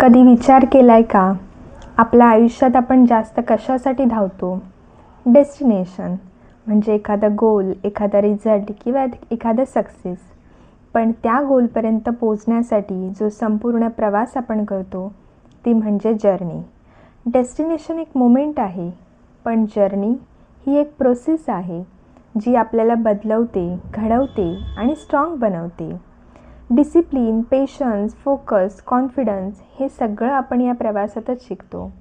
कधी विचार केलाय का आपल्या आयुष्यात आपण जास्त कशासाठी धावतो? डेस्टिनेशन म्हणजे एखादा गोल, एखादा रिझल्ट किंवा एखादा सक्सेस. पण त्या गोलपर्यंत पोचण्यासाठी जो संपूर्ण प्रवास आपण करतो ती म्हणजे जर्नी. डेस्टिनेशन एक मोमेंट आहे, पण जर्नी ही एक प्रोसेस आहे जी आपल्याला बदलवते, घडवते आणि स्ट्रॉंग बनवते. डिसिप्लिन, पेशन्स, फोकस, कॉन्फिडन्स हे सगळं आपण या प्रवासातच शिकतो.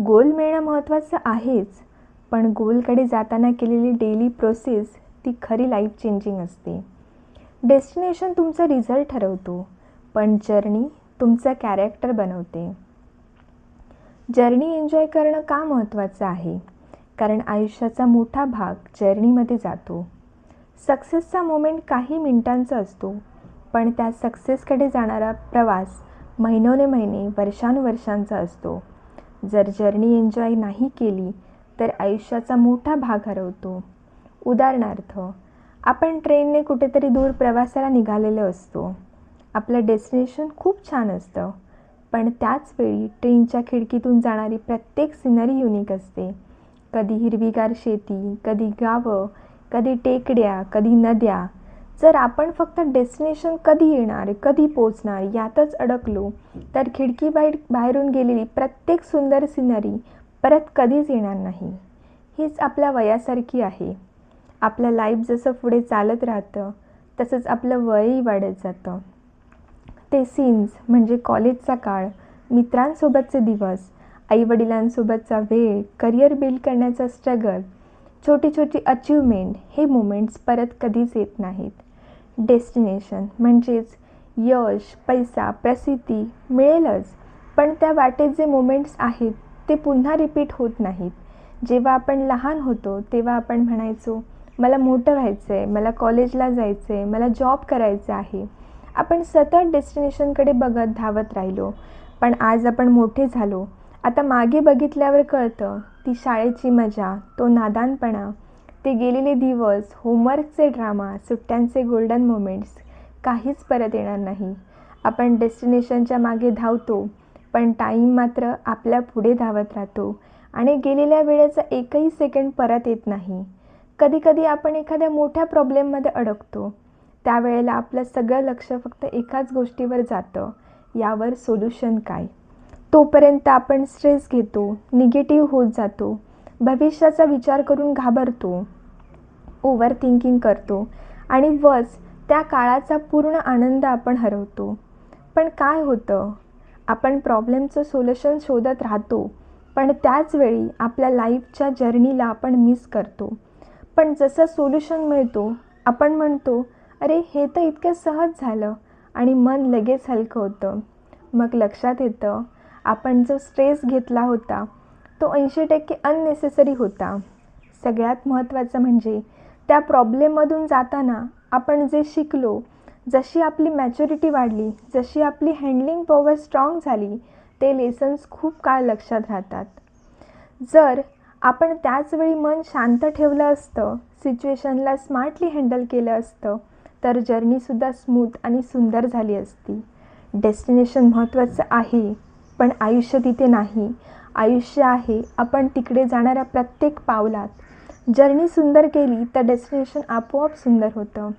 गोल मिळणं महत्त्वाचं आहेच, पण गोलकडे जाताना केलेली डेली प्रोसेस ती खरी लाईफ चेंजिंग असते. डेस्टिनेशन तुमचा रिझल्ट ठरवतो, पण जर्नी तुमचं कॅरेक्टर बनवते. जर्नी एन्जॉय करणं का महत्त्वाचं आहे? कारण आयुष्याचा मोठा भाग जर्नीमध्ये जातो. सक्सेसचा मोमेंट काही मिनिटांचा असतो, पण त्या सक्सेसकडे जाणारा प्रवास महिनोन्महिने, वर्षानुवर्षांचा असतो. जर जर्नी एन्जॉय नाही केली तर आयुष्याचा मोठा भाग हरवतो. उदाहरणार्थ, आपण ट्रेनने कुठेतरी दूर प्रवासाला निघालेलो असतो. आपलं डेस्टिनेशन खूप छान असतं, पण त्याच वेळी ट्रेनच्या खिडकीतून जाणारी प्रत्येक सिनरी युनिक असते. कधी हिरवीगार शेती, कधी गावं, कधी टेकड्या, कधी नद्या. जर आपण फक्त डेस्टिनेशन कधी येणार, कधी पोचणार यातच अडकलो तर बाहेरून गेलेली प्रत्येक सुंदर सिनरी परत कधीच येणार नाही. हीच आपल्या वयासारखी आहे. आपलं लाईफ जसं पुढे चालत राहतं तसंच आपलं वयही वाढत जातं. ते सीन्स म्हणजे कॉलेजचा काळ, मित्रांसोबतचे दिवस, आईवडिलांसोबतचा वेळ, करिअर बिल्ड करण्याचा स्ट्रगल, छोटी छोटी अचीवमेंट हे मोमेंट्स परत कधीच येत नाहीत. डेस्टिनेशन म्हणजेच यश, पैसा, प्रसिद्धी मिळेलच, पण त्या वाटेत जे मोमेंट्स आहेत ते पुन्हा रिपीट होत नाहीत. जेव्हा आपण लहान होतो तेव्हा आपण म्हणायचो, मला मोठं व्हायचं आहे, मला कॉलेजला जायचं आहे, मला जॉब करायचा आहे. आपण सतत डेस्टिनेशनकडे बघत धावत राहिलो. पण आज आपण मोठे झालो. आता मागे बघितल्यावर कळतं, ती शाळेची मजा, तो नादानपणा, ते गेलेले दिवस, होमवर्कचे ड्रामा, सुट्ट्यांचे गोल्डन मोमेंट्स काहीच परत येणार नाही. आपण डेस्टिनेशनच्या मागे धावतो, पण टाईम मात्र आपल्या पुढे धावत राहतो आणि गेलेल्या वेळेचा एकही सेकंड परत येत नाही. कधीकधी आपण एखाद्या मोठ्या प्रॉब्लेममध्ये अडकतो. त्यावेळेला आपलं सगळं लक्ष फक्त एकाच गोष्टीवर जातं, यावर सोल्युशन काय? तोपर्यंत आपण स्ट्रेस घेतो, निगेटिव्ह होत जातो, भविष्याचा विचार करून घाबरतो, ओव्हर थिंकिंग करतो आणि त्या काळाचा पूर्ण आनंद आपण हरवतो. पण काय होतं? आपण प्रॉब्लेमचं सोल्युशन शोधत राहतो, पण त्याच वेळी आपल्या लाईफच्या जर्नीला आपण मिस करतो. पण जसं सोल्युशन मिळतो आपण म्हणतो, अरे हे तर इतकं सहज झालं, आणि मन लगेच हलकं होतं. मग लक्षात येतं, आपण जो स्ट्रेस घेतला होता तो 80% अननेसेसरी होता. सगळ्यात महत्त्वाचं म्हणजे त्या प्रॉब्लेममधून जाताना आपण जे शिकलो, जशी आपली मॅच्युरिटी वाढली, जशी आपली हँडलिंग पॉवर स्ट्रॉंग झाली, ते लेसन्स खूप काळ लक्षात राहतात. जर आपण त्याचवेळी मन शांत ठेवलं असतं, सिच्युएशनला स्मार्टली हँडल केलं असतं, तर जर्नीसुद्धा स्मूथ आणि सुंदर झाली असती. डेस्टिनेशन महत्त्वाचं आहे, पण आयुष्य तिथे नाही. आयुष्य आहे आपण तिकडे जाणाऱ्या प्रत्येक पावलात. जर्नी सुंदर केली तर डेस्टिनेशन आपोआप सुंदर होतं.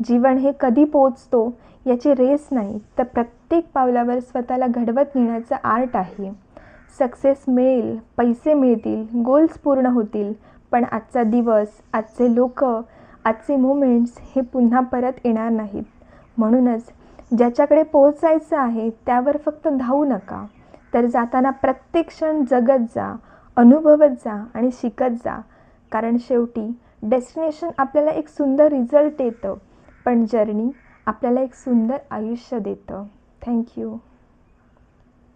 जीवन हे कधी पोचतो याची रेस नाही, तर प्रत्येक पावलावर स्वतःला घडवत नेण्याचं आर्ट आहे. सक्सेस मिळेल, पैसे मिळतील, गोल्स पूर्ण होतील, पण आजचा दिवस, आजचे लोक, आजचे मोमेंट्स हे पुन्हा परत येणार नाहीत. म्हणूनच ज्याच्याकडे पोहोचायचं आहे त्यावर फक्त धावू नका, तर जाताना प्रत्येक क्षण जगत जा, अनुभवत जा आणि शिकत जा. कारण शेवटी डेस्टिनेशन आपल्याला एक सुंदर रिझल्ट देतं, पण जर्नी आपल्याला एक सुंदर आयुष्य देतं. थँक्यू.